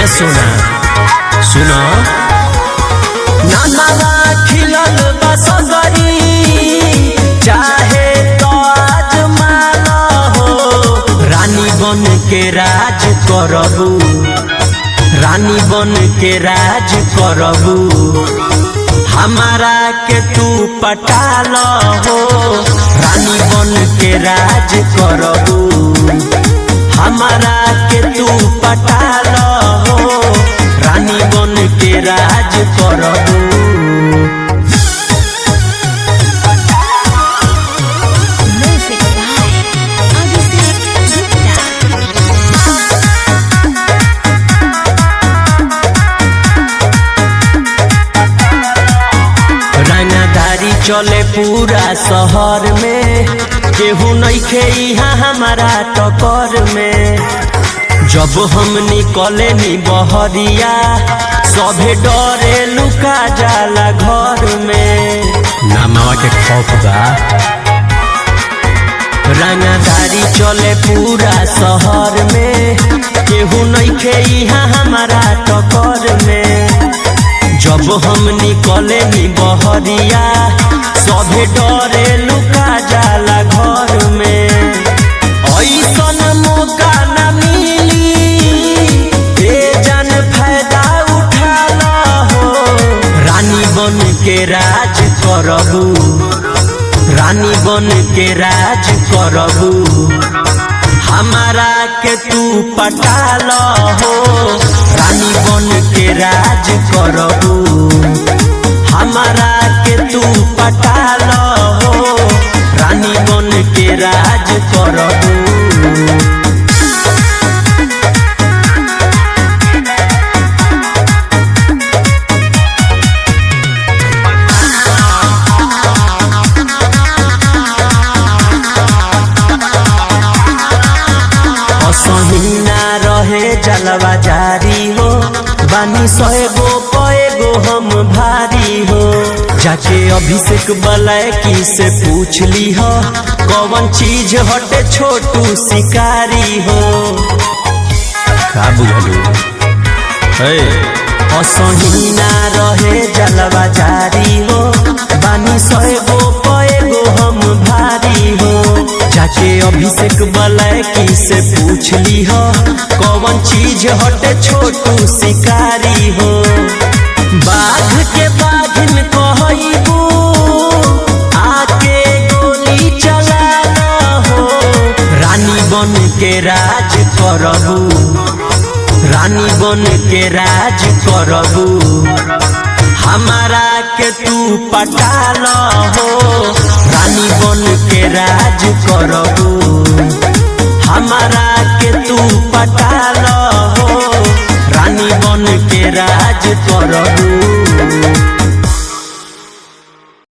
सुना सुनो नानावा खिलल बसगरी चाहे तो आज माला हो रानी बन के राज करबू, रानी बन के राज करबू, हमारा के तू पटाल हो। रानी बन के राज करबू, हमारा के तू पटाल हो। रानी बन के राज करबू। चले पूरा शहर में केहू नइखे यहाँ हमारा टकर में। जब हम निकले नी बहरिया सभे डरे लुका जाला घर में। नामावा के खौफ बा रंगदारी चले पूरा शहर में केहू नइखे यहाँ हमारा टकर में। जब हम निकले नी बहरिया सभे डरे लुका जाला घर में। ऐसन मौका न मिली ए जान फायदा उठा लो। रानी बन के राज करबू, रानी बन के राज करबू, हमारा के तू पटाल हो। रानी बन के राज करबू, हमारा के तू पटाल हो। रानी बन के राज करबू। असहीना रहे जलवा जारी हो, बानी सएगो पएगो हम भारी हो। जाके अभिषेक बलैकी से पूछ ली हो कौन चीज हटे छोटू शिकारी हो। का बुझलू असहीना रहे जलवा जारी हो, बानी सएगो पएगो हम भारी हो। जाके अभिषेक बलैकी से पूछ ली हो कौन चीज हटे छोटू शिकारी हो। बाघ के बाघिन कहबू आके गोली चला हो। रानी बन के राज करबू, रानी बन के राज करबू, हमारा के तू पटाल हो। रानी बन के राज करबू, हमारा के तू पटाल हो। रानी बन के राज करबू।